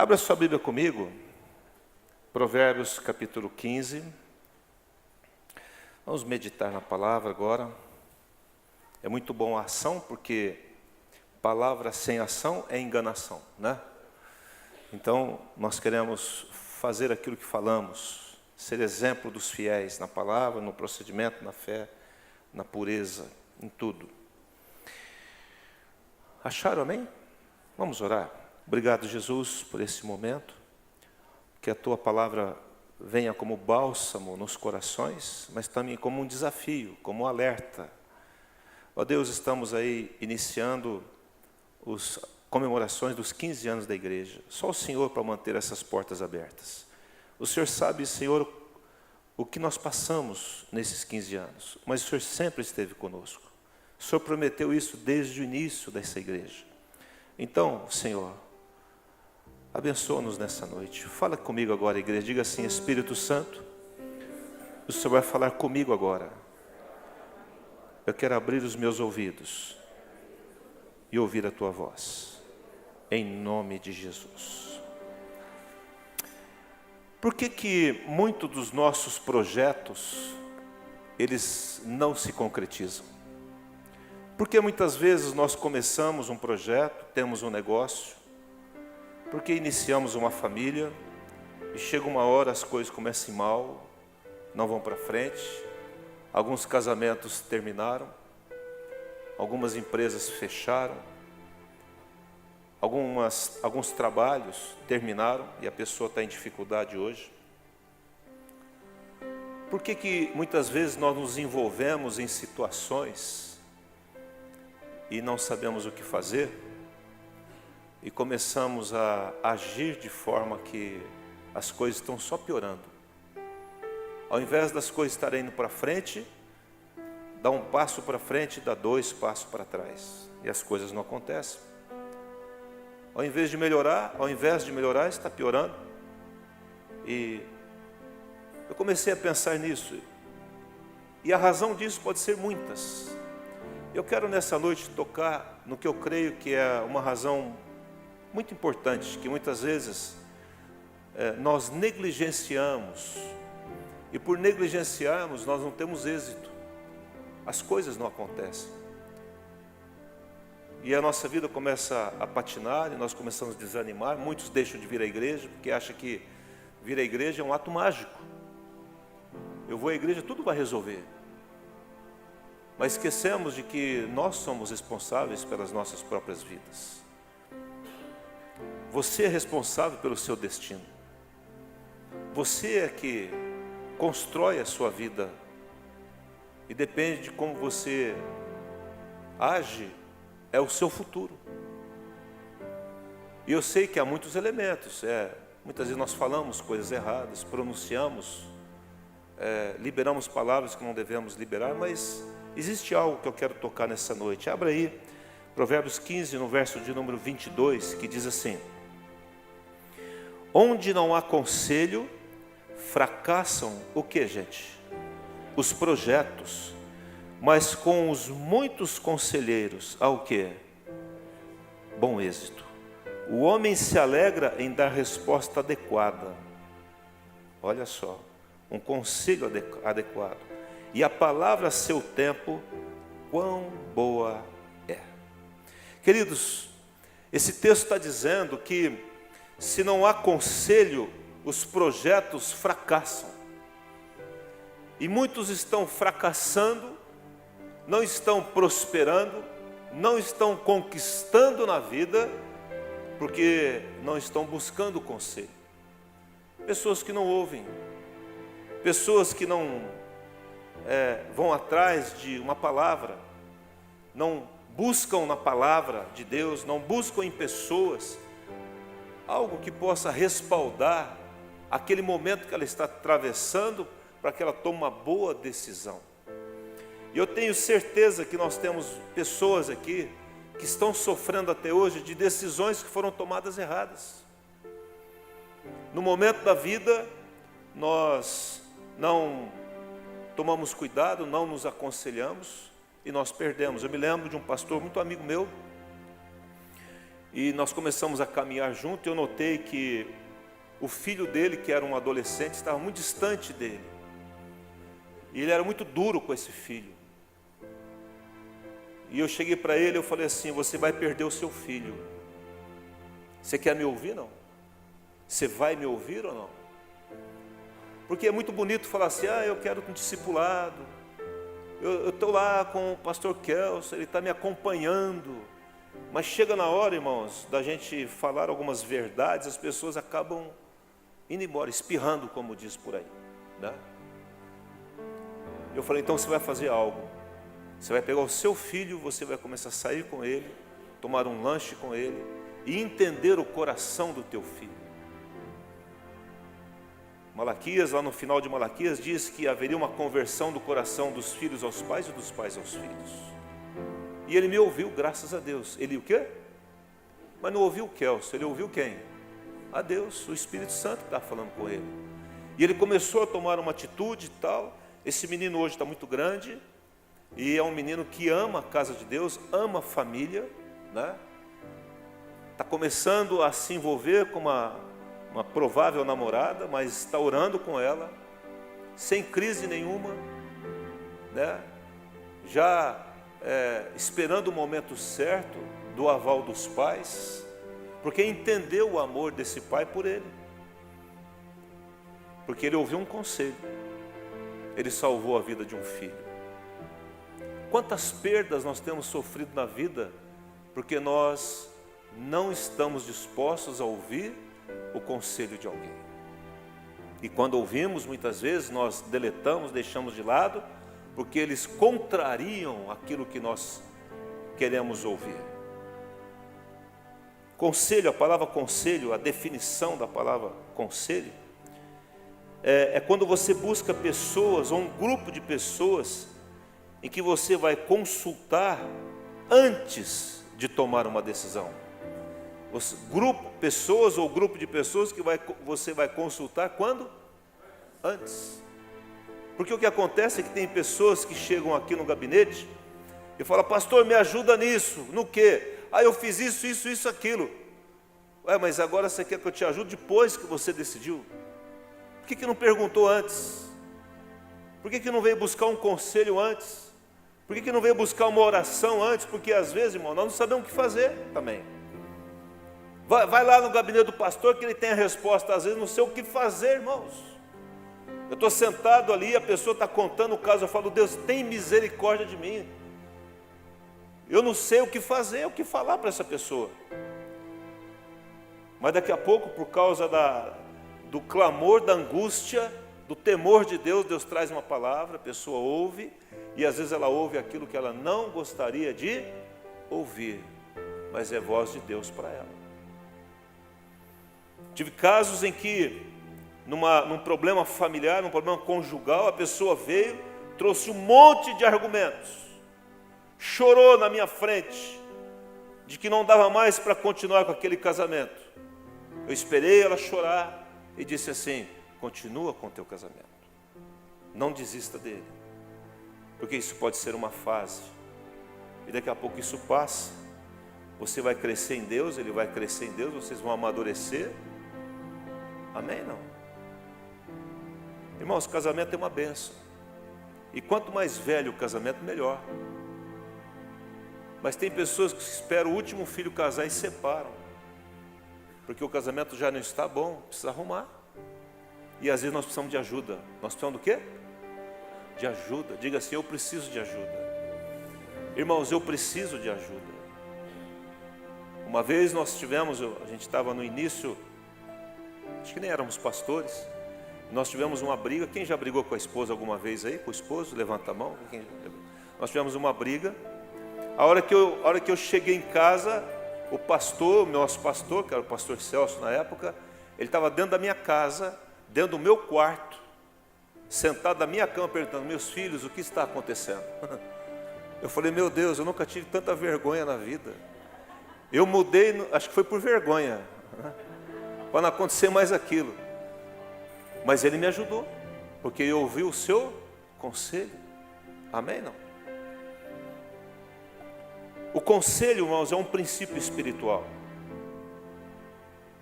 Abra sua Bíblia comigo, Provérbios capítulo 15. Vamos meditar na palavra agora. É muito bom a ação, porque palavra sem ação é enganação, né? Então, nós queremos fazer aquilo que falamos, ser exemplo dos fiéis na palavra, no procedimento, na fé, na pureza, em tudo. Acharam, amém? Vamos orar. Obrigado, Jesus, por esse momento. Que a Tua palavra venha como bálsamo nos corações, mas também como um desafio, como um alerta. Ó Deus, estamos aí iniciando as comemorações dos 15 anos da igreja. Só o Senhor para manter essas portas abertas. O Senhor sabe, Senhor, o que nós passamos nesses 15 anos, mas o Senhor sempre esteve conosco. O Senhor prometeu isso desde o início dessa igreja. Então, Senhor, abençoa-nos nessa noite. Fala comigo agora, igreja. Diga assim: Espírito Santo, o Senhor vai falar comigo agora. Eu quero abrir os meus ouvidos e ouvir a Tua voz, em nome de Jesus. Por que muitos dos nossos projetos, eles não se concretizam? Porque muitas vezes nós começamos um projeto, temos um negócio, porque iniciamos uma família, e chega uma hora as coisas começam mal, não vão para frente, alguns casamentos terminaram, algumas empresas fecharam, alguns trabalhos terminaram e a pessoa está em dificuldade hoje. Por que muitas vezes nós nos envolvemos em situações e não sabemos o que fazer? E começamos a agir de forma que as coisas estão só piorando. Ao invés das coisas estarem indo para frente, dá um passo para frente, dá 2 passos para trás. E as coisas não acontecem. Ao invés de melhorar, está piorando. E eu comecei a pensar nisso. E a razão disso pode ser muitas. Eu quero nessa noite tocar no que eu creio que é uma razão muito importante, que muitas vezes nós negligenciamos, e por negligenciarmos nós não temos êxito, as coisas não acontecem, e a nossa vida começa a patinar, e nós começamos a desanimar. Muitos deixam de vir à igreja, porque acham que vir à igreja é um ato mágico. Eu vou à igreja, tudo vai resolver. Mas esquecemos de que nós somos responsáveis pelas nossas próprias vidas. Você é responsável pelo seu destino. Você é que constrói a sua vida. E depende de como você age, é o seu futuro. E eu sei que há muitos elementos. Muitas vezes nós falamos coisas erradas, pronunciamos, liberamos palavras que não devemos liberar, mas existe algo que eu quero tocar nessa noite. Abra aí, Provérbios 15, no verso de número 22, que diz assim: onde não há conselho, fracassam o que, gente? Os projetos. Mas com os muitos conselheiros, há o que? Bom êxito. O homem se alegra em dar resposta adequada. Olha só, um conselho adequado. E a palavra a seu tempo, quão boa é. Queridos, esse texto está dizendo que se não há conselho, os projetos fracassam. E muitos estão fracassando, não estão prosperando, não estão conquistando na vida, porque não estão buscando conselho. Pessoas que não ouvem, pessoas que não vão atrás de uma palavra, não buscam na palavra de Deus, não buscam em pessoas algo que possa respaldar aquele momento que ela está atravessando, para que ela tome uma boa decisão. E eu tenho certeza que nós temos pessoas aqui que estão sofrendo até hoje de decisões que foram tomadas erradas. No momento da vida, nós não tomamos cuidado, não nos aconselhamos e nós perdemos. Eu me lembro de um pastor muito amigo meu, E nós começamos a caminhar junto, e eu notei que o filho dele, que era um adolescente, estava muito distante dele. E ele era muito duro com esse filho. E eu cheguei para ele, eu falei assim: você vai perder o seu filho. Você quer me ouvir, não? Você vai me ouvir ou não? Porque é muito bonito falar assim: eu quero um discipulado. Eu estou lá com o pastor Kelso, ele está me acompanhando. Mas chega na hora, irmãos, da gente falar algumas verdades, as pessoas acabam indo embora, espirrando, como diz por aí, né? Eu falei: então você vai fazer algo. Você vai pegar o seu filho, você vai começar a sair com ele, tomar um lanche com ele e entender o coração do teu filho. Malaquias, lá no final de Malaquias, diz que haveria uma conversão do coração dos filhos aos pais e dos pais aos filhos. E ele me ouviu, graças a Deus. Ele o quê? Mas não ouviu o Kelso, ele ouviu quem? A Deus, o Espírito Santo que está falando com ele. E ele começou a tomar uma atitude e tal. Esse menino hoje está muito grande, e é um menino que ama a casa de Deus, ama a família, né? Está começando a se envolver com uma provável namorada, mas está orando com ela, sem crise nenhuma, né? Já esperando o momento certo do aval dos pais, porque entendeu o amor desse pai por ele, porque ele ouviu um conselho, ele salvou a vida de um filho. Quantas perdas nós temos sofrido na vida, porque nós não estamos dispostos a ouvir o conselho de alguém. E quando ouvimos, muitas vezes nós deletamos, deixamos de lado, porque eles contrariam aquilo que nós queremos ouvir. Conselho, a palavra conselho, a definição da palavra conselho, é quando você busca pessoas, ou um grupo de pessoas, em que você vai consultar antes de tomar uma decisão. Pessoas ou grupo de pessoas que você vai consultar quando? Antes. Porque o que acontece é que tem pessoas que chegam aqui no gabinete e falam: pastor, me ajuda nisso. No quê? Eu fiz isso, aquilo. Mas agora você quer que eu te ajude depois que você decidiu? Por que não perguntou antes? Por que não veio buscar um conselho antes? Por que não veio buscar uma oração antes? Porque às vezes, irmão, nós não sabemos o que fazer também. Vai lá no gabinete do pastor, que ele tem a resposta. Às vezes não sei o que fazer, irmãos. Eu estou sentado ali, a pessoa está contando o caso, eu falo: Deus, tem misericórdia de mim. Eu não sei o que fazer, o que falar para essa pessoa. Mas daqui a pouco, por causa do clamor, da angústia, do temor de Deus, Deus traz uma palavra, a pessoa ouve, e às vezes ela ouve aquilo que ela não gostaria de ouvir, mas é voz de Deus para ela. Tive casos em que, num problema familiar, num problema conjugal, a pessoa veio, trouxe um monte de argumentos, chorou na minha frente, de que não dava mais para continuar com aquele casamento. Eu esperei ela chorar e disse assim: continua com o teu casamento, não desista dele, porque isso pode ser uma fase, e daqui a pouco isso passa, você vai crescer em Deus, ele vai crescer em Deus, vocês vão amadurecer. Amém? Não? Irmãos, casamento é uma bênção, e quanto mais velho o casamento, melhor. Mas tem pessoas que esperam o último filho casar e separam, porque o casamento já não está bom, precisa arrumar. E às vezes nós precisamos de ajuda. Nós precisamos do quê? De ajuda. Diga assim: eu preciso de ajuda. Irmãos, eu preciso de ajuda. Uma vez nós tivemos, a gente estava no início, acho que nem éramos pastores, nós tivemos uma briga. Quem já brigou com a esposa alguma vez aí? Com o esposo? Levanta a mão. Nós tivemos uma briga. A hora que eu cheguei em casa, o pastor, o nosso pastor, que era o pastor Celso na época, ele estava dentro da minha casa, dentro do meu quarto, sentado na minha cama, perguntando: meus filhos, o que está acontecendo? Eu falei: meu Deus, eu nunca tive tanta vergonha na vida. Eu mudei, acho que foi por vergonha, para não acontecer mais aquilo. Mas ele me ajudou, porque eu ouvi o seu conselho. Amém? Não? O conselho, irmãos, é um princípio espiritual.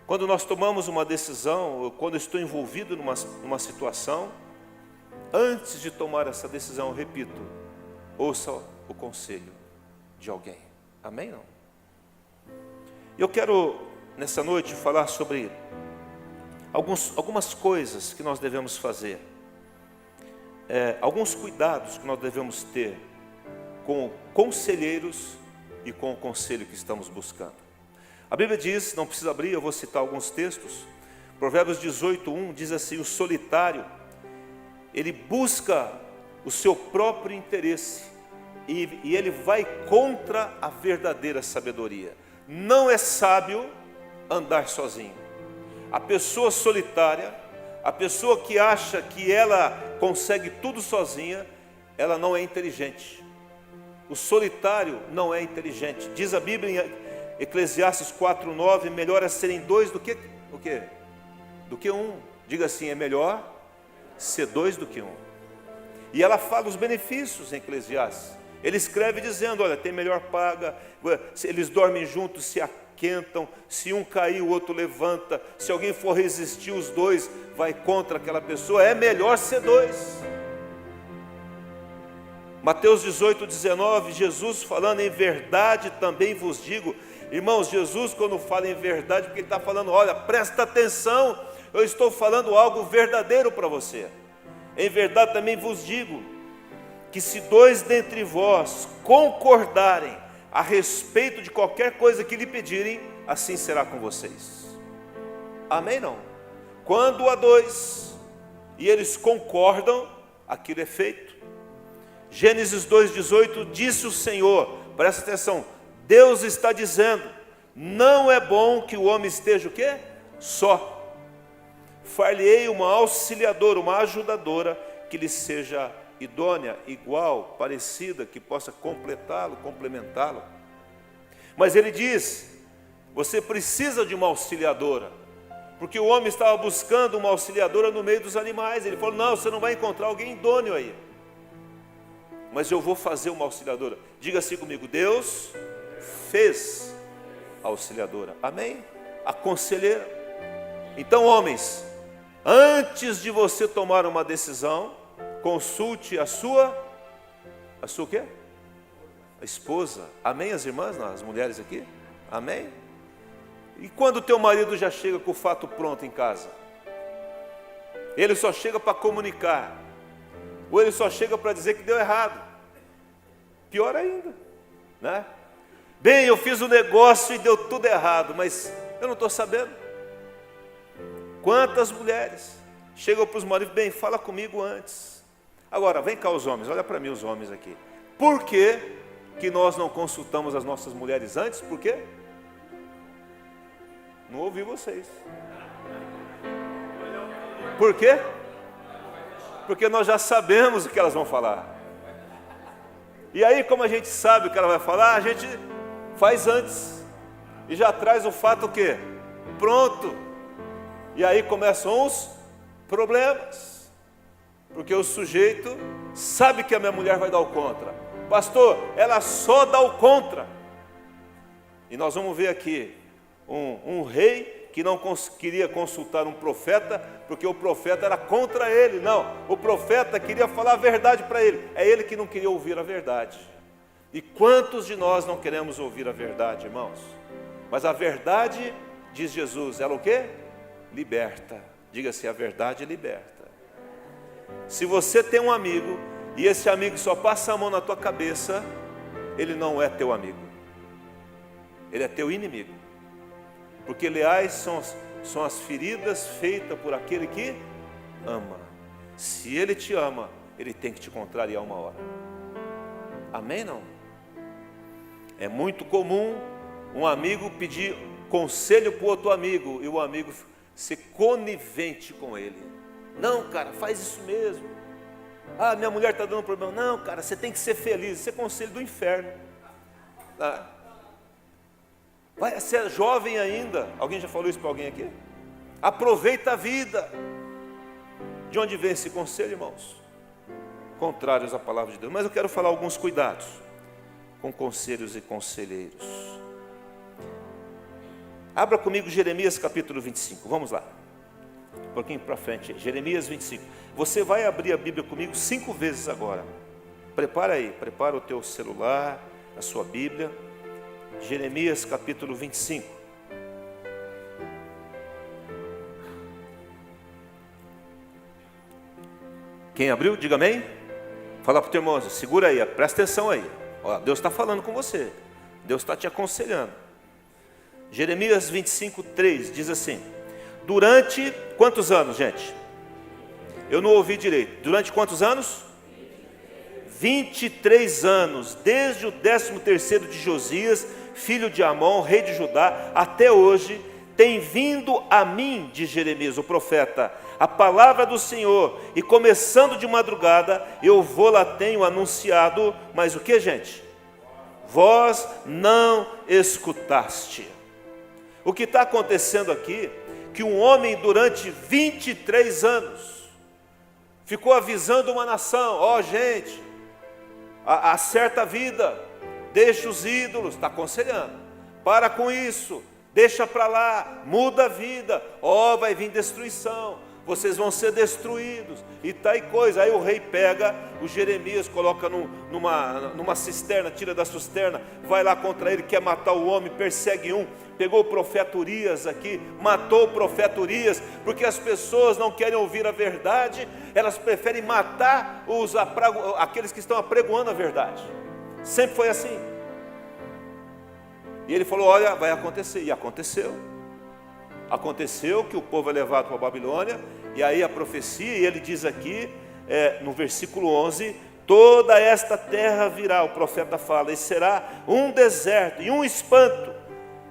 Quando nós tomamos uma decisão, quando eu estou envolvido numa situação, antes de tomar essa decisão, eu repito, ouça o conselho de alguém. Amém? Não? Eu quero, nessa noite, falar sobre algumas coisas que nós devemos fazer. Alguns cuidados que nós devemos ter com conselheiros e com o conselho que estamos buscando. A Bíblia diz, não precisa abrir, eu vou citar alguns textos. Provérbios 18:1 diz assim: o solitário, ele busca o seu próprio interesse e ele vai contra a verdadeira sabedoria. Não é sábio andar sozinho. A pessoa solitária, a pessoa que acha que ela consegue tudo sozinha, ela não é inteligente. O solitário não é inteligente. Diz a Bíblia em Eclesiastes 4:9, melhor é serem dois do que o quê? Do que um. Diga assim, é melhor ser dois do que um. E ela fala os benefícios em Eclesiastes. Ele escreve dizendo, olha, tem melhor paga, eles dormem juntos, se aquentam, se um cair o outro levanta, se alguém for resistir os dois, vai contra aquela pessoa, é melhor ser dois. Mateus 18:19, Jesus falando, em verdade também vos digo. Irmãos, Jesus quando fala em verdade, porque Ele está falando, olha, presta atenção, eu estou falando algo verdadeiro para você. Em verdade também vos digo, que se dois dentre vós concordarem a respeito de qualquer coisa que lhe pedirem, assim será com vocês. Amém não? Quando há dois, e eles concordam, aquilo é feito. Gênesis 2:18, disse o Senhor, presta atenção, Deus está dizendo, não é bom que o homem esteja o quê? Só. Far-lhe-ei uma auxiliadora, uma ajudadora, que lhe seja idônea, igual, parecida, que possa completá-lo, complementá-lo. Mas ele diz, você precisa de uma auxiliadora, porque o homem estava buscando uma auxiliadora no meio dos animais. Ele falou, não, você não vai encontrar alguém idôneo aí, mas eu vou fazer uma auxiliadora. Diga assim comigo, Deus fez a auxiliadora, amém? A conselheira. Então, homens, antes de você tomar uma decisão, consulte a sua o quê? A esposa, amém? As irmãs, as mulheres aqui, amém? E quando o teu marido já chega com o fato pronto em casa, ele só chega para comunicar, ou ele só chega para dizer que deu errado, pior ainda, né? Bem, eu fiz o negócio e deu tudo errado, mas eu não estou sabendo. Quantas mulheres chegam para os maridos, bem, fala comigo antes. Agora, vem cá os homens, olha para mim os homens aqui. Por que nós não consultamos as nossas mulheres antes? Por quê? Não ouvi vocês. Por quê? Porque nós já sabemos o que elas vão falar. E aí, como a gente sabe o que ela vai falar, a gente faz antes. E já traz o fato o quê? Pronto. E aí começam os problemas. Porque o sujeito sabe que a minha mulher vai dar o contra. Pastor, ela só dá o contra. E nós vamos ver aqui um rei que não queria consultar um profeta, porque o profeta era contra ele. Não, o profeta queria falar a verdade para ele. É ele que não queria ouvir a verdade. E quantos de nós não queremos ouvir a verdade, irmãos? Mas a verdade, diz Jesus, ela o quê? Liberta. Diga-se, a verdade liberta. Se você tem um amigo, e esse amigo só passa a mão na tua cabeça, ele não é teu amigo. Ele é teu inimigo. Porque leais são as feridas feitas por aquele que ama. Se ele te ama, ele tem que te contrariar uma hora. Amém, não? É muito comum um amigo pedir conselho para o outro amigo, e o amigo ser conivente com ele. Não, cara, faz isso mesmo. Ah, minha mulher está dando problema. Não, cara, você tem que ser feliz. Isso é conselho do inferno. Você é jovem ainda. Alguém já falou isso para alguém aqui? Aproveita a vida. De onde vem esse conselho, irmãos? Contrários à palavra de Deus. Mas eu quero falar alguns cuidados com conselhos e conselheiros. Abra comigo Jeremias capítulo 25, vamos lá. Um pouquinho para frente, Jeremias 25. Você vai abrir a Bíblia comigo 5 vezes agora. Prepara aí, prepara o teu celular, a sua Bíblia. Jeremias capítulo 25. Quem abriu, diga amém. Fala para o teu irmão, segura aí, presta atenção aí. Ó, Deus está falando com você, Deus está te aconselhando. Jeremias 25, 3 diz assim: durante quantos anos, gente? Eu não ouvi direito. Durante quantos anos? 23 anos, desde o 13º de Josias, filho de Amon, rei de Judá, até hoje, tem vindo a mim, diz Jeremias, o profeta, a palavra do Senhor, e começando de madrugada, eu vou-la tenho anunciado, mas o que, gente? Vós não escutaste. O que está acontecendo aqui, que um homem durante 23 anos, ficou avisando uma nação, ó gente, acerta a vida, deixa os ídolos, está aconselhando, para com isso, deixa para lá, muda a vida, ó vai vir destruição, vocês vão ser destruídos, e tal e coisa. Aí o rei pega o Jeremias, coloca numa cisterna, tira da cisterna, vai lá contra ele, quer matar o homem, persegue um, pegou o profeta Urias aqui, matou o profeta Urias, porque as pessoas não querem ouvir a verdade, elas preferem matar aqueles que estão apregoando a verdade, sempre foi assim. E ele falou, olha, vai acontecer, e aconteceu que o povo é levado para a Babilônia, e aí a profecia, e ele diz aqui, no versículo 11, toda esta terra virá, o profeta fala, e será um deserto e um espanto,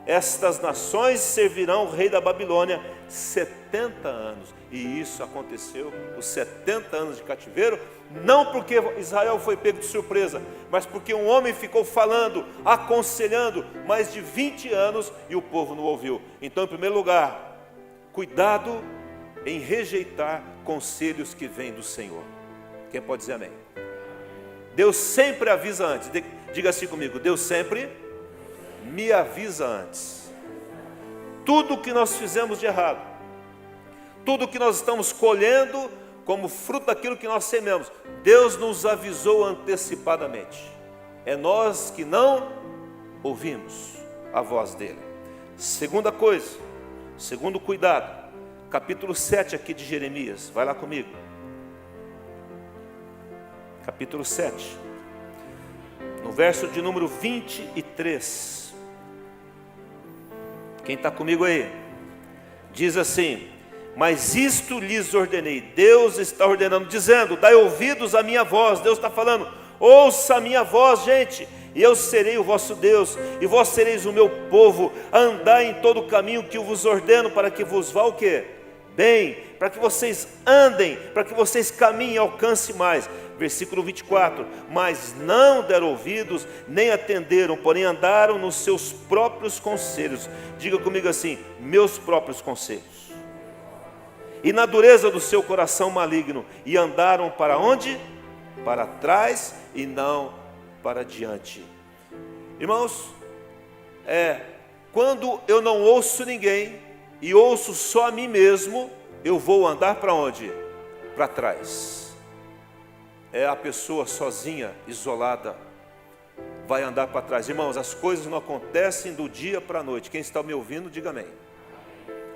estas nações servirão o rei da Babilônia 70 anos, e isso aconteceu, os 70 anos de cativeiro, não porque Israel foi pego de surpresa, mas porque um homem ficou falando, aconselhando, mais de 20 anos, e o povo não ouviu. Então, em primeiro lugar, cuidado em rejeitar conselhos que vêm do Senhor. Quem pode dizer amém? Deus sempre avisa antes. Diga assim comigo, Deus sempre me avisa antes. Tudo que nós fizemos de errado, tudo que nós estamos colhendo como fruto daquilo que nós sememos, Deus nos avisou antecipadamente. É nós que não ouvimos a voz dele. Segunda coisa, segundo cuidado, capítulo 7 aqui de Jeremias, vai lá comigo. Capítulo 7, no verso de número 23. Quem está comigo aí? Diz assim: mas isto lhes ordenei. Deus está ordenando, dizendo, dai ouvidos à minha voz. Deus está falando, ouça a minha voz, gente, e eu serei o vosso Deus, e vós sereis o meu povo. Andai em todo o caminho que eu vos ordeno, para que vos vá o quê? Bem, para que vocês andem, para que vocês caminhem e alcancem mais. Versículo 24, mas não deram ouvidos, nem atenderam, porém andaram nos seus próprios conselhos. Diga comigo assim, meus próprios conselhos. E na dureza do seu coração maligno, e andaram para onde? Para trás e não para diante. Irmãos, quando eu não ouço ninguém, e ouço só a mim mesmo, eu vou andar para onde? Para trás. A pessoa sozinha, isolada, vai andar para trás. Irmãos, as coisas não acontecem do dia para a noite. Quem está me ouvindo, diga amém.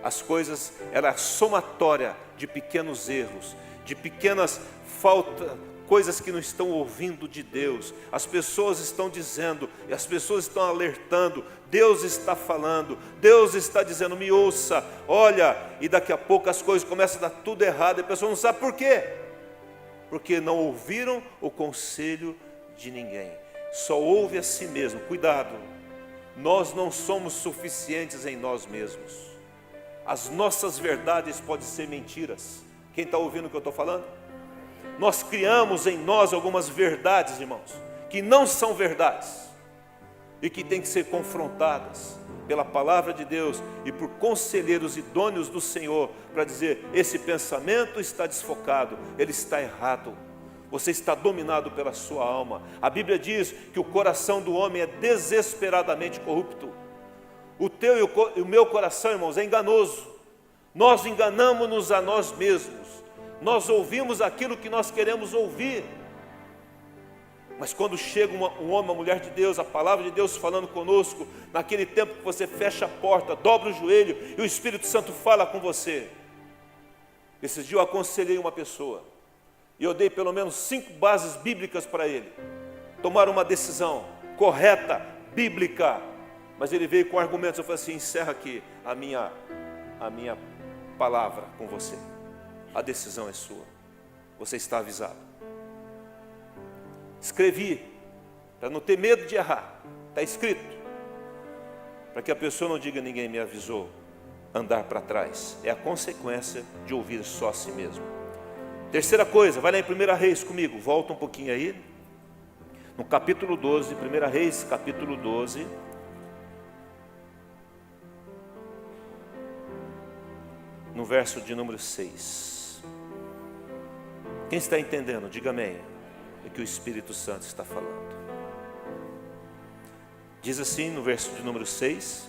As coisas, ela é somatória de pequenos erros, de pequenas faltas, coisas que não estão ouvindo de Deus. As pessoas estão dizendo, e as pessoas estão alertando, Deus está falando, Deus está dizendo, me ouça, olha, e daqui a pouco as coisas começam a dar tudo errado, e a pessoa não sabe por quê, porque não ouviram o conselho de ninguém, só ouve a si mesmo. Cuidado, nós não somos suficientes em nós mesmos, as nossas verdades podem ser mentiras. Quem está ouvindo o que eu estou falando? Nós criamos em nós algumas verdades, irmãos, que não são verdades, e que têm que ser confrontadas pela palavra de Deus, e por conselheiros idôneos do Senhor, para dizer, esse pensamento está desfocado, ele está errado, você está dominado pela sua alma. A Bíblia diz que o coração do homem é desesperadamente corrupto. O teu e o meu coração, irmãos, é enganoso. Nós enganamos-nos a nós mesmos. Nós ouvimos aquilo que nós queremos ouvir. Mas quando chega um homem, uma mulher de Deus, a palavra de Deus falando conosco, naquele tempo que você fecha a porta, dobra o joelho e o Espírito Santo fala com você. Esses dias eu aconselhei uma pessoa e eu dei pelo menos 5 bases bíblicas para ele tomar uma decisão correta, bíblica. Mas ele veio com argumentos. Eu falei assim: encerra aqui a minha palavra com você. A decisão é sua. Você está avisado. Escrevi, para não ter medo de errar. Está escrito, para que a pessoa não diga: ninguém me avisou. Andar para trás é a consequência de ouvir só a si mesmo. Terceira coisa, vai lá em 1 Reis comigo, volta um pouquinho aí, no capítulo 12, 1 Reis, capítulo 12, no verso de número 6. Quem está entendendo, diga amém. É que o Espírito Santo está falando. Diz assim no verso de número 6: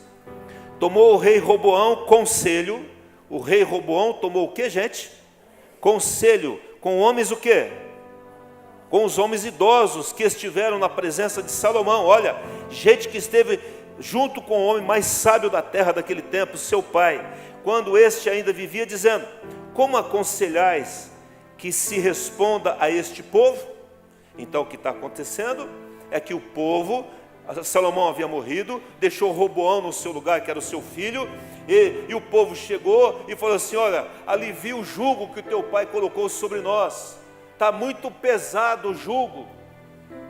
tomou o rei Roboão conselho. O rei Roboão tomou o que, gente? Conselho com homens o quê? Com os homens idosos que estiveram na presença de Salomão. Olha, gente que esteve junto com o homem mais sábio da terra daquele tempo, seu pai, quando este ainda vivia, dizendo: como aconselhais que se responda a este povo? Então o que está acontecendo é que o povo, Salomão havia morrido, deixou Roboão no seu lugar, que era o seu filho, e o povo chegou e falou assim: olha, alivia o jugo que o teu pai colocou sobre nós, está muito pesado o jugo.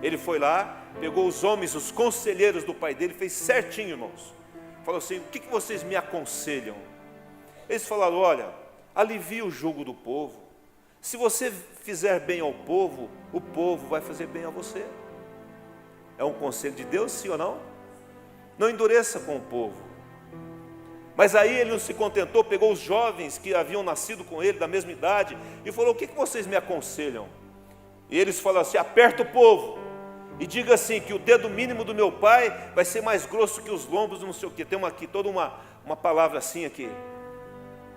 Ele foi lá, pegou os homens, os conselheiros do pai dele, fez certinho, irmãos. Falou assim: o que vocês me aconselham? Eles falaram: olha, alivia o jugo do povo. Se você fizer bem ao povo, o povo vai fazer bem a você. É um conselho de Deus, sim ou não? Não endureça com o povo. Mas aí ele não se contentou, pegou os jovens que haviam nascido com ele, da mesma idade, e falou: o que vocês me aconselham? E eles falaram assim: aperta o povo e diga assim, que o dedo mínimo do meu pai vai ser mais grosso que os lombos, não sei o que. Tem aqui toda uma palavra assim aqui.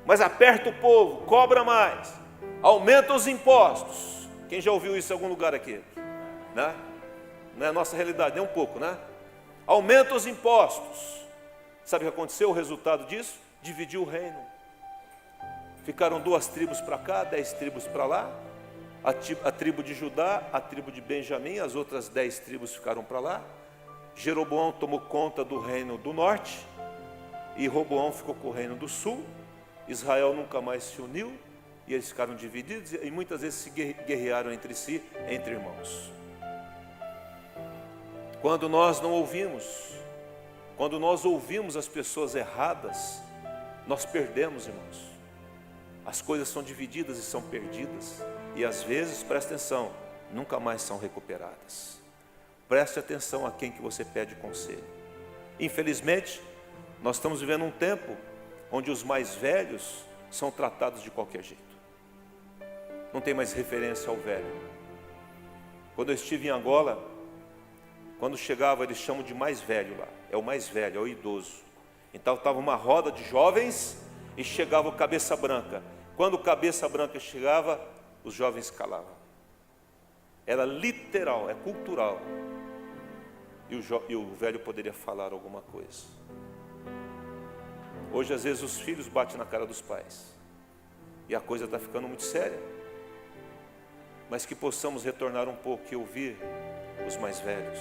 Mas aperta o povo, cobra mais, aumenta os impostos. Quem já ouviu isso em algum lugar aqui? Né? Não é a nossa realidade, nem um pouco, né? Aumenta os impostos. Sabe o que aconteceu? O resultado disso? Dividiu o reino. Ficaram 2 tribos para cá, 10 tribos para lá. A tribo de Judá, a tribo de Benjamim, as outras 10 tribos ficaram para lá. Jeroboão tomou conta do reino do norte e Roboão ficou com o reino do sul. Israel nunca mais se uniu e eles ficaram divididos e muitas vezes se guerrearam entre si, entre irmãos. Quando nós não ouvimos, quando nós ouvimos as pessoas erradas, nós perdemos, irmãos. As coisas são divididas e são perdidas. E às vezes, preste atenção, nunca mais são recuperadas. Preste atenção a quem que você pede conselho. Infelizmente, nós estamos vivendo um tempo onde os mais velhos são tratados de qualquer jeito. Não tem mais referência ao velho. Quando eu estive em Angola, quando chegava, eles chamam de mais velho lá. É o mais velho, é o idoso. Então estava uma roda de jovens e chegava o cabeça branca. Quando o cabeça branca chegava, os jovens calavam. Era literal, é cultural. E o velho poderia falar alguma coisa. Hoje, às vezes, os filhos batem na cara dos pais. E a coisa está ficando muito séria. Mas que possamos retornar um pouco e ouvir os mais velhos.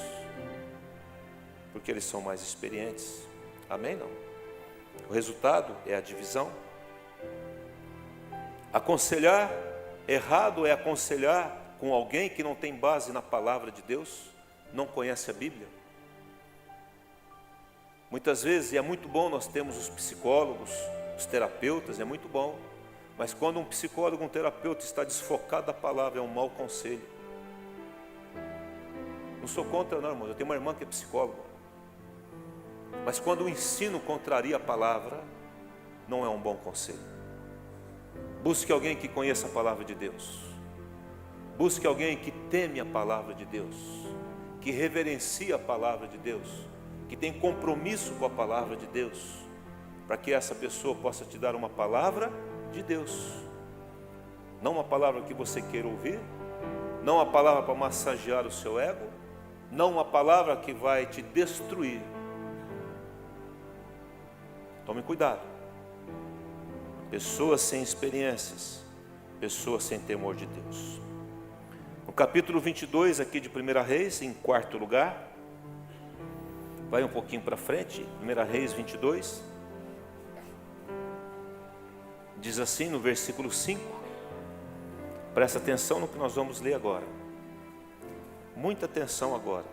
Porque eles são mais experientes. Amém? Não? O resultado é a divisão. Aconselhar errado é aconselhar com alguém que não tem base na palavra de Deus, não conhece a Bíblia. Muitas vezes, e é muito bom, nós temos os psicólogos, os terapeutas, é muito bom. Mas quando um psicólogo, um terapeuta está desfocado da palavra, é um mau conselho. Não sou contra não, irmão, eu tenho uma irmã que é psicóloga. Mas quando o ensino contraria a palavra, não é um bom conselho. Busque alguém que conheça a palavra de Deus. Busque alguém que teme a palavra de Deus, que reverencie a palavra de Deus, que tem compromisso com a palavra de Deus, para que essa pessoa possa te dar uma palavra de Deus, não uma palavra que você queira ouvir, não uma palavra para massagear o seu ego, não uma palavra que vai te destruir. Tome cuidado. Pessoas sem experiências, pessoas sem temor de Deus. No capítulo 22 aqui de 1 Reis, em quarto lugar, vai um pouquinho para frente, 1 Reis 22, diz assim no versículo 5, presta atenção no que nós vamos ler agora, muita atenção agora.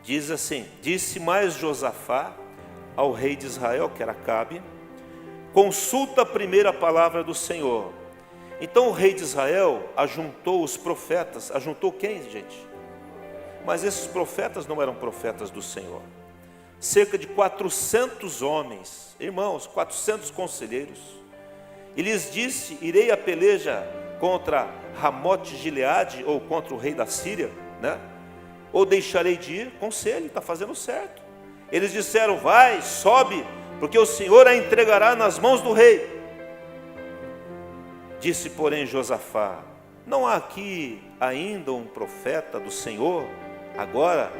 Diz assim: disse mais Josafá ao rei de Israel, que era Acabe: consulta a primeira palavra do Senhor. Então o rei de Israel ajuntou os profetas. Ajuntou quem, gente? Mas esses profetas não eram profetas do Senhor. Cerca de 400 homens, irmãos, 400 conselheiros. E lhes disse: irei a peleja contra Ramote Gileade, ou contra o rei da Síria, né? Ou deixarei de ir? Conselho, está fazendo certo. Eles disseram: vai, sobe, porque o Senhor a entregará nas mãos do rei. Disse, porém, Josafá: não há aqui ainda um profeta do Senhor? Agora,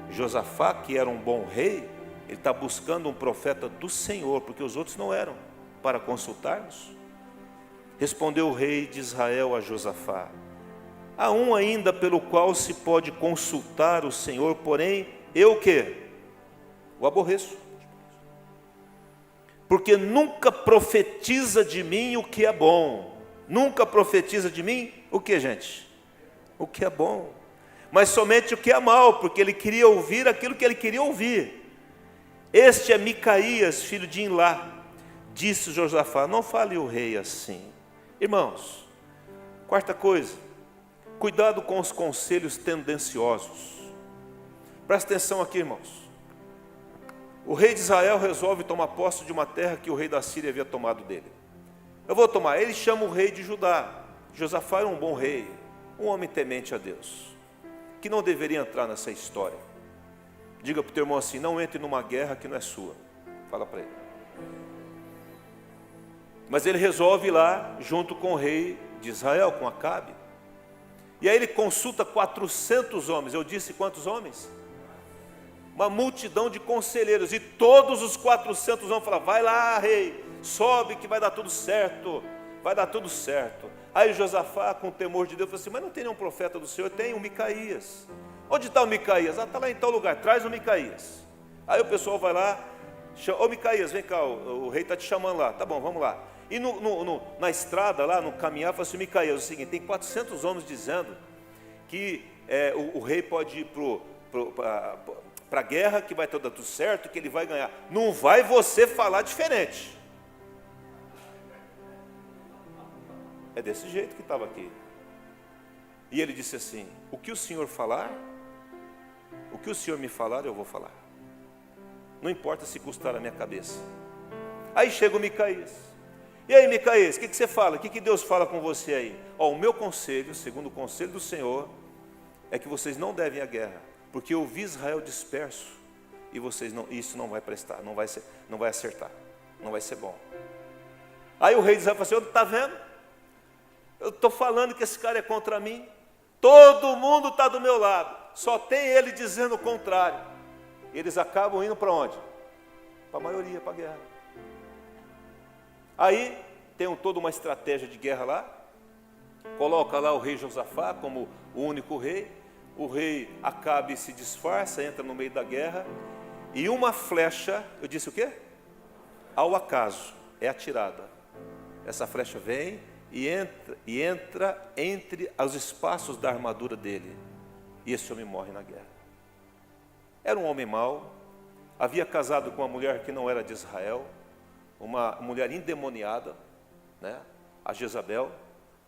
Josafá, que era um bom rei, ele está buscando um profeta do Senhor, porque os outros não eram, para consultarmos. Respondeu o rei de Israel a Josafá: há um ainda pelo qual se pode consultar o Senhor, porém, eu o quê? O aborreço. Porque nunca profetiza de mim o que é bom. Nunca profetiza de mim o que, gente? O que é bom. Mas somente o que é mal, porque ele queria ouvir aquilo que ele queria ouvir. Este é Micaías, filho de Imlá. Disse Josafá: não fale o rei assim. Irmãos, quarta coisa, cuidado com os conselhos tendenciosos. Presta atenção aqui, irmãos. O rei de Israel resolve tomar posse de uma terra que o rei da Síria havia tomado dele. Eu vou tomar. Ele chama o rei de Judá. Josafá era um bom rei, um homem temente a Deus, que não deveria entrar nessa história. Diga para o teu irmão assim: não entre numa guerra que não é sua. Fala para ele. Mas ele resolve ir lá junto com o rei de Israel, com Acabe. E aí ele consulta 400 homens. Eu disse quantos homens? Uma multidão de conselheiros. E todos os 400 homens falam: vai lá, rei, sobe que vai dar tudo certo. Vai dar tudo certo. Aí Josafá, com temor de Deus, falou assim: mas não tem nenhum profeta do Senhor? Tem o Micaías. Onde está o Micaías? Ah, está lá em tal lugar, traz o Micaías. Aí o pessoal vai lá: ô Micaías, vem cá, o rei está te chamando lá. Tá bom, vamos lá. E na estrada lá, no caminhar, falou assim: Micaías, é o seguinte, tem 400 homens dizendo que o rei pode ir para a guerra, que vai dar tudo certo, que ele vai ganhar. Não vai você falar diferente. É desse jeito que estava aqui. E ele disse assim: o que o Senhor falar, o que o Senhor me falar, eu vou falar. Não importa se custar a minha cabeça. Aí chega o Micaías. E aí, Micaías, o que você fala? O que Deus fala com você aí? O meu conselho, segundo o conselho do Senhor, é que vocês não devem à guerra, porque eu vi Israel disperso, e isso não vai prestar, não vai acertar, não vai ser bom. Aí o rei de Israel falou assim: está vendo? Eu estou falando que esse cara é contra mim, todo mundo está do meu lado, só tem ele dizendo o contrário. Eles acabam indo para onde? Para a maioria, para a guerra. Aí tem toda uma estratégia de guerra lá, coloca lá o rei Josafá como o único rei. O rei Acabe se disfarça, entra no meio da guerra, e uma flecha, eu disse o quê? Ao acaso, é atirada. Essa flecha vem e entra entre os espaços da armadura dele, e esse homem morre na guerra. Era um homem mau, havia casado com uma mulher que não era de Israel, uma mulher endemoniada, né? A Jezabel,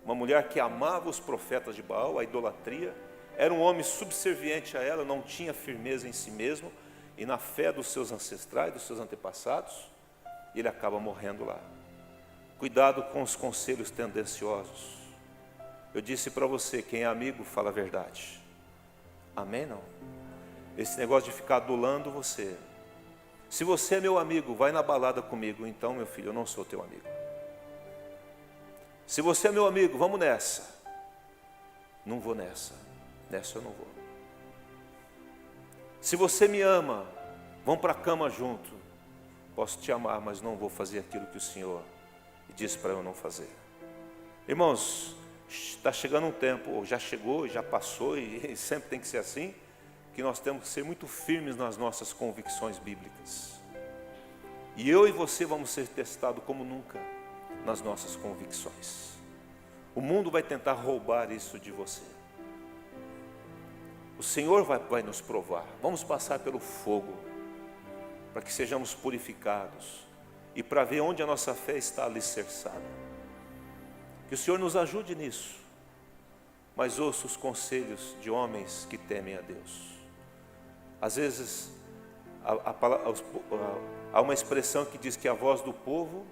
uma mulher que amava os profetas de Baal, a idolatria. Era um homem subserviente a ela, não tinha firmeza em si mesmo e na fé dos seus ancestrais, dos seus antepassados, e ele acaba morrendo lá. Cuidado com os conselhos tendenciosos. Eu disse para você: quem é amigo fala a verdade. Amém? Não? esse negócio de ficar adulando você. Se você é meu amigo, vai na balada comigo. Então, meu filho, eu não sou teu amigo. Se você é meu amigo, vamos nessa. Não vou nessa. Nessa eu não vou. Se você me ama, vamos para a cama junto. Posso te amar, mas não vou fazer aquilo que o Senhor disse para eu não fazer. Irmãos, está chegando um tempo, ou já chegou, já passou, e sempre tem que ser assim, que nós temos que ser muito firmes nas nossas convicções bíblicas. E eu e você vamos ser testados como nunca nas nossas convicções. O mundo vai tentar roubar isso de você. O Senhor vai nos provar. Vamos passar pelo fogo, para que sejamos purificados e para ver onde a nossa fé está alicerçada. Que o Senhor nos ajude nisso, mas ouça os conselhos de homens que temem a Deus. Às vezes, há uma expressão que diz que a voz do povo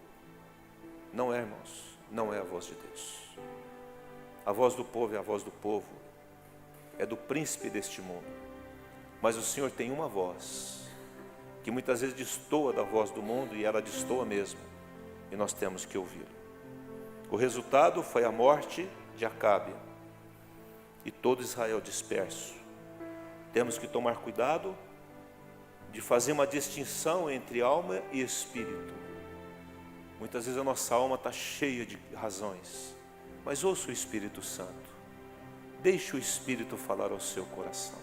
não é, irmãos, não é a voz de Deus. A voz do povo é a voz do povo, é do príncipe deste mundo. Mas o Senhor tem uma voz, que muitas vezes destoa da voz do mundo, e ela destoa mesmo, e nós temos que ouvi-lo. O resultado foi a morte de Acabe e todo Israel disperso. Temos que tomar cuidado de fazer uma distinção entre alma e espírito. Muitas vezes a nossa alma está cheia de razões, mas ouça o Espírito Santo. Deixe o Espírito falar ao seu coração.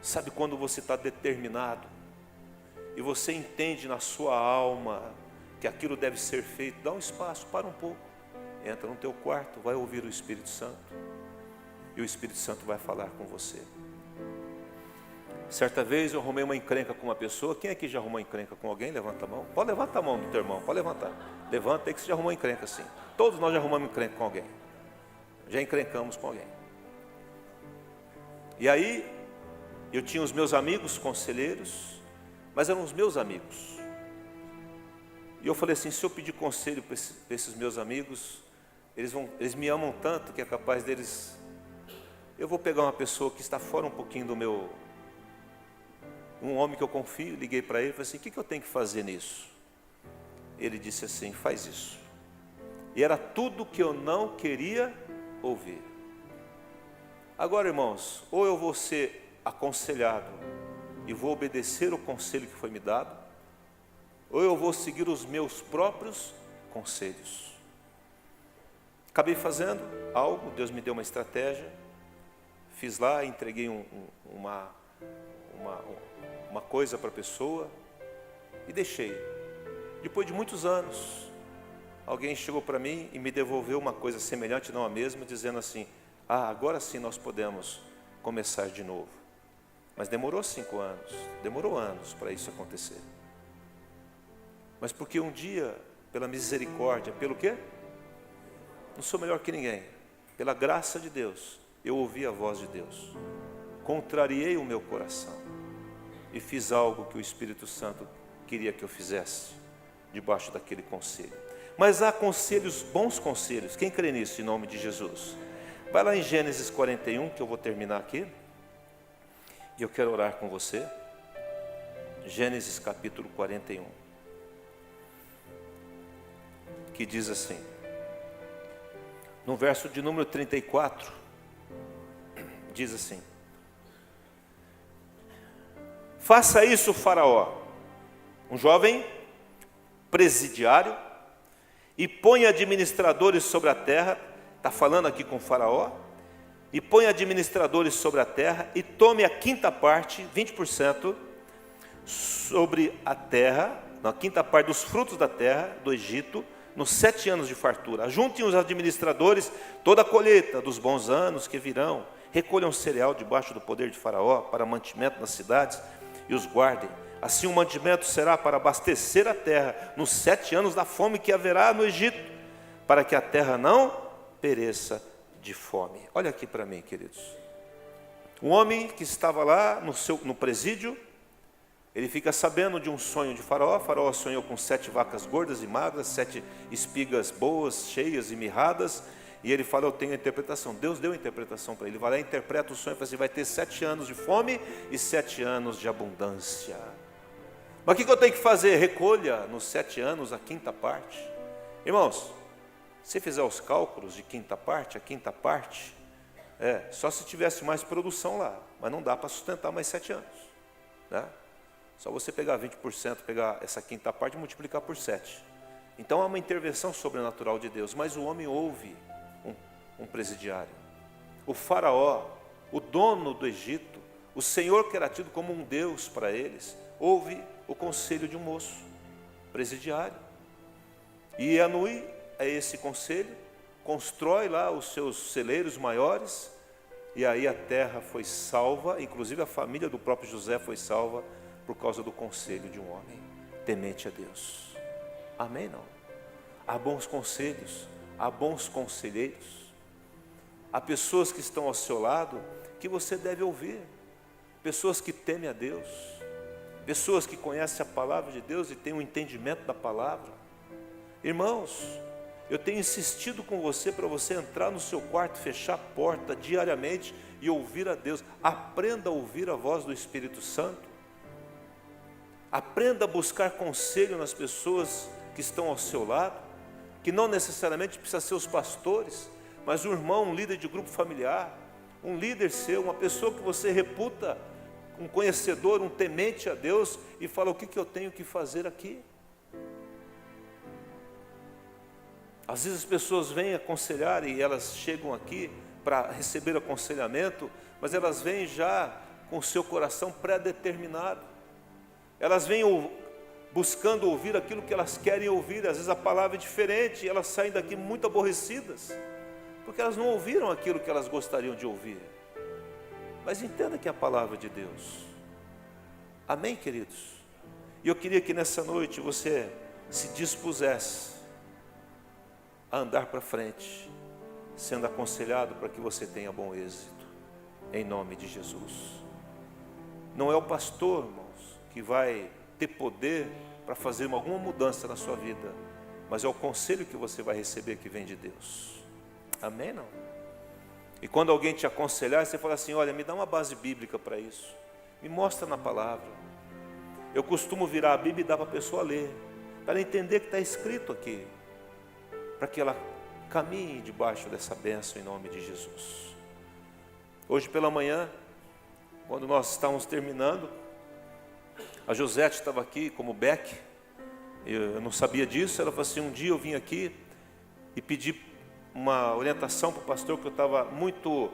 Sabe quando você está determinado e você entende na sua alma que aquilo deve ser feito, dá um espaço, para um pouco, entra no teu quarto, vai ouvir o Espírito Santo, e o Espírito Santo vai falar com você. Certa vez eu arrumei uma encrenca com uma pessoa. Quem aqui já arrumou encrenca com alguém? Levanta a mão. Pode levantar a mão do teu irmão, pode levantar. Levanta aí que você já arrumou encrenca sim. Todos nós já arrumamos encrenca com alguém. Já encrencamos com alguém. E aí, eu tinha os meus amigos conselheiros, mas eram os meus amigos. E eu falei assim, se eu pedir conselho para esses meus amigos, eles me amam tanto que é capaz deles... Eu vou pegar uma pessoa que está fora um pouquinho do meu... Um homem que eu confio, liguei para ele e falei assim, o que eu tenho que fazer nisso? Ele disse assim, faz isso. E era tudo que eu não queria ouvir. Agora, irmãos, ou eu vou ser aconselhado e vou obedecer o conselho que foi me dado, ou eu vou seguir os meus próprios conselhos. Acabei fazendo algo, Deus me deu uma estratégia, fiz lá, entreguei uma coisa para a pessoa e deixei. Depois de muitos anos, alguém chegou para mim e me devolveu uma coisa semelhante, não a mesma, dizendo assim, agora sim nós podemos começar de novo. Mas demorou 5 anos, demorou anos para isso acontecer. Mas porque um dia, pela misericórdia, pelo quê? Não sou melhor que ninguém. Pela graça de Deus, eu ouvi a voz de Deus. Contrariei o meu coração e fiz algo que o Espírito Santo queria que eu fizesse, debaixo daquele conselho. Mas há conselhos, bons conselhos. Quem crê nisso em nome de Jesus? Vai lá em Gênesis 41, que eu vou terminar aqui. E eu quero orar com você. Gênesis capítulo 41. Que diz assim, no verso de número 34, diz assim, faça isso, Faraó, um jovem presidiário, e ponha administradores sobre a terra, está falando aqui com Faraó, e ponha administradores sobre a terra, e tome a quinta parte, 20%, sobre a terra, a quinta parte dos frutos da terra, do Egito, nos 7 anos de fartura. Ajuntem os administradores toda a colheita dos bons anos que virão, recolham cereal debaixo do poder de Faraó, para mantimento nas cidades, e os guardem. Assim o mantimento será para abastecer a terra, nos 7 anos da fome que haverá no Egito, para que a terra não pereça de fome. Olha aqui para mim, queridos. Um homem que estava lá no presídio, ele fica sabendo de um sonho de Faraó. Faraó sonhou com 7 vacas gordas e magras, 7 espigas boas, cheias e mirradas, E ele fala, eu tenho a interpretação. Deus deu a interpretação para ele. Ele vai lá e interpreta o sonho e fala assim, vai ter 7 anos de fome e 7 anos de abundância. Mas o que eu tenho que fazer? Recolha nos 7 anos a 5ª parte. Irmãos, se fizer os cálculos de 5ª parte, a 5ª parte, só se tivesse mais produção lá. Mas não dá para sustentar mais 7 anos. Né? Só você pegar 20%, pegar essa 5ª parte e multiplicar por 7. Então há uma intervenção sobrenatural de Deus. Mas o homem ouve um presidiário. O faraó, o dono do Egito, o Senhor que era tido como um Deus para eles, ouve o conselho de um moço, presidiário. E anui a esse conselho, constrói lá os seus celeiros maiores, e aí a terra foi salva, inclusive a família do próprio José foi salva, por causa do conselho de um homem temente a Deus. Amém? Não? Há bons conselhos, há bons conselheiros, há pessoas que estão ao seu lado, que você deve ouvir, pessoas que temem a Deus, pessoas que conhecem a palavra de Deus e têm um entendimento da palavra. Irmãos, eu tenho insistido com você para você entrar no seu quarto, fechar a porta diariamente e ouvir a Deus. Aprenda a ouvir a voz do Espírito Santo. Aprenda a buscar conselho nas pessoas que estão ao seu lado, que não necessariamente precisa ser os pastores, mas um irmão, um líder de grupo familiar, um líder seu, uma pessoa que você reputa um conhecedor, um temente a Deus, e fala, o que eu tenho que fazer aqui? Às vezes as pessoas vêm aconselhar e elas chegam aqui para receber aconselhamento, mas elas vêm já com o seu coração pré-determinado. Elas vêm buscando ouvir aquilo que elas querem ouvir. Às vezes a palavra é diferente e elas saem daqui muito aborrecidas, porque elas não ouviram aquilo que elas gostariam de ouvir. Mas entenda que é a palavra de Deus. Amém, queridos? E eu queria que nessa noite você se dispusesse a andar para frente, sendo aconselhado para que você tenha bom êxito, em nome de Jesus. Não é o pastor, irmãos, que vai ter poder para fazer alguma mudança na sua vida, mas é o conselho que você vai receber que vem de Deus. Amém? Não? E quando alguém te aconselhar, você fala assim, olha, me dá uma base bíblica para isso, me mostra na palavra. Eu costumo virar a Bíblia e dar para a pessoa ler, para ela entender que está escrito aqui, para que ela caminhe debaixo dessa bênção em nome de Jesus. Hoje pela manhã, quando nós estávamos terminando, a Josete estava aqui como Beck, eu não sabia disso. Ela falou assim, um dia eu vim aqui e pedi uma orientação para o pastor, que eu estava muito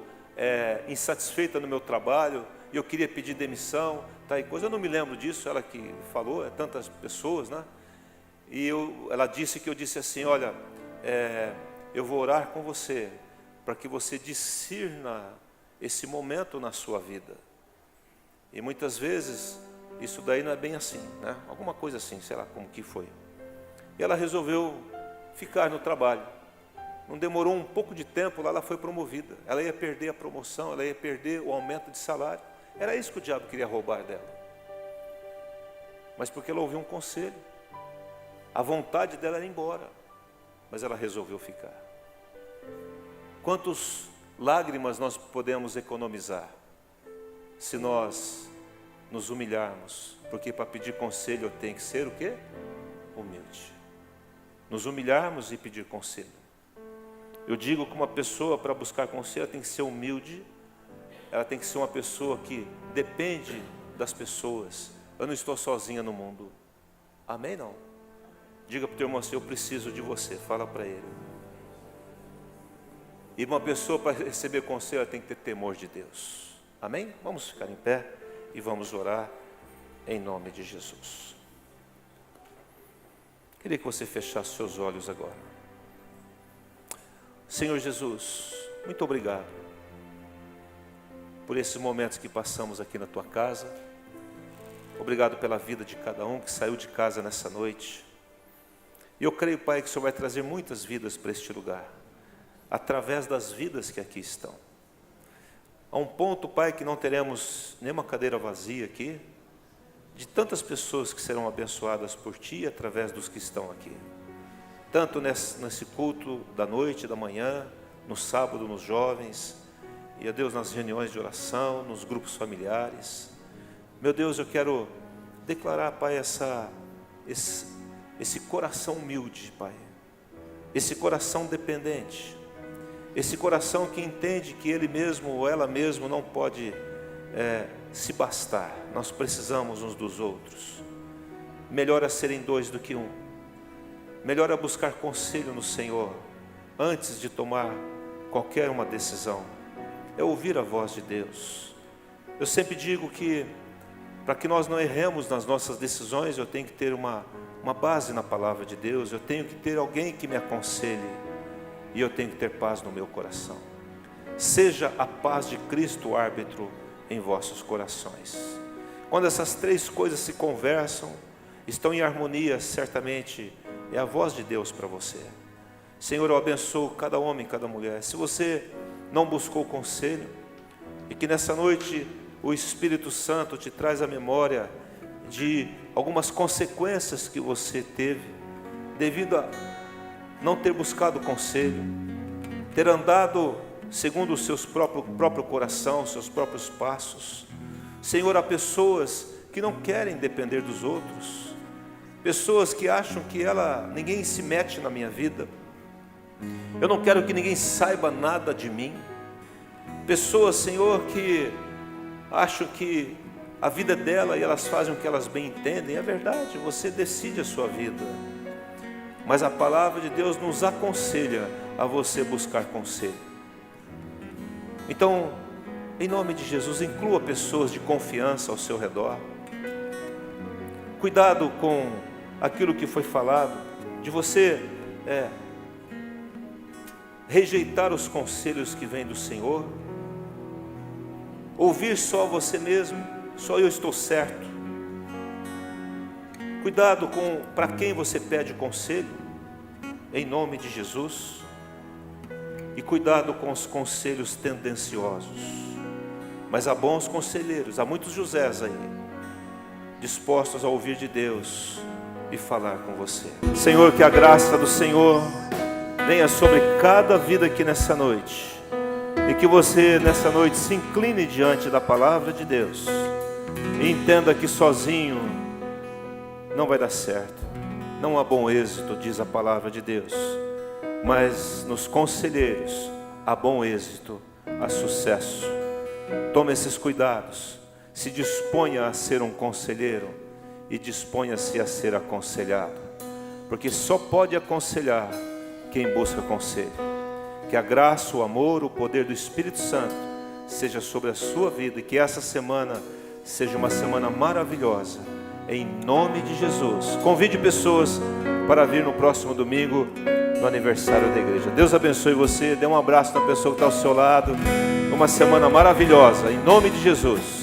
insatisfeita no meu trabalho, e eu queria pedir demissão, tá, e coisa. Eu não me lembro disso, ela que falou, tantas pessoas, né? E ela disse que eu disse assim, olha, eu vou orar com você, para que você discirna esse momento na sua vida. E muitas vezes, isso daí não é bem assim, né? Alguma coisa assim, sei lá como que foi. E ela resolveu ficar no trabalho. Não demorou um pouco de tempo, lá ela foi promovida. Ela ia perder a promoção, ela ia perder o aumento de salário. Era isso que o diabo queria roubar dela. Mas porque ela ouviu um conselho. A vontade dela era ir embora, mas ela resolveu ficar. Quantas lágrimas nós podemos economizar se nós nos humilharmos? Porque para pedir conselho eu tenho que ser o quê? Humilde. Nos humilharmos e pedir conselho. Eu digo que uma pessoa, para buscar conselho, ela tem que ser humilde. Ela tem que ser uma pessoa que depende das pessoas. Eu não estou sozinha no mundo. Amém? Não? Diga para o teu irmão assim, eu preciso de você. Fala para ele. E uma pessoa, para receber conselho, ela tem que ter temor de Deus. Amém? Vamos ficar em pé e vamos orar em nome de Jesus. Queria que você fechasse seus olhos agora. Senhor Jesus, muito obrigado por esses momentos que passamos aqui na tua casa. Obrigado pela vida de cada um que saiu de casa nessa noite. E eu creio, Pai, que o Senhor vai trazer muitas vidas para este lugar, através das vidas que aqui estão. A um ponto, Pai, que não teremos nenhuma cadeira vazia aqui, de tantas pessoas que serão abençoadas por Ti através dos que estão aqui. Tanto nesse culto da noite, da manhã, no sábado, nos jovens, e, ó Deus, nas reuniões de oração, nos grupos familiares. Meu Deus, eu quero declarar, Pai, esse coração humilde, Pai, esse coração dependente, esse coração que entende que ele mesmo ou ela mesmo não pode se bastar, nós precisamos uns dos outros. Melhor é serem dois do que um, melhor é buscar conselho no Senhor, antes de tomar qualquer uma decisão, é ouvir a voz de Deus. Eu sempre digo que, para que nós não erremos nas nossas decisões, eu tenho que ter uma base na palavra de Deus, eu tenho que ter alguém que me aconselhe, e eu tenho que ter paz no meu coração. Seja a paz de Cristo o árbitro em vossos corações. Quando essas três coisas se conversam, estão em harmonia, certamente é a voz de Deus para você. Senhor, eu abençoo cada homem, cada mulher. Se você não buscou conselho, e que nessa noite o Espírito Santo te traz a memória de algumas consequências que você teve, devido a não ter buscado conselho, ter andado segundo o seu próprio coração, seus próprios passos. Senhor, há pessoas que não querem depender dos outros, pessoas que acham que ninguém se mete na minha vida, eu não quero que ninguém saiba nada de mim. Pessoas, Senhor, que acham que a vida é dela e elas fazem o que elas bem entendem. É verdade, você decide a sua vida, mas a palavra de Deus nos aconselha a você buscar conselho. Então, em nome de Jesus, inclua pessoas de confiança ao seu redor. Cuidado com aquilo que foi falado, de você rejeitar os conselhos que vêm do Senhor, ouvir só você mesmo, só eu estou certo. Cuidado com para quem você pede conselho, em nome de Jesus. E cuidado com os conselhos tendenciosos. Mas há bons conselheiros, há muitos Josés aí, dispostos a ouvir de Deus e falar com você. Senhor, que a graça do Senhor venha sobre cada vida aqui nessa noite, e que você nessa noite se incline diante da palavra de Deus e entenda que sozinho não vai dar certo, não há bom êxito, diz a palavra de Deus, mas nos conselheiros há bom êxito, há sucesso. Tome esses cuidados, se disponha a ser um conselheiro e disponha-se a ser aconselhado, porque só pode aconselhar quem busca conselho. Que a graça, o amor, o poder do Espírito Santo seja sobre a sua vida, e que essa semana seja uma semana maravilhosa, em nome de Jesus. Convide pessoas para vir no próximo domingo, no aniversário da igreja. Deus abençoe você, dê um abraço na pessoa que está ao seu lado. Uma semana maravilhosa, em nome de Jesus.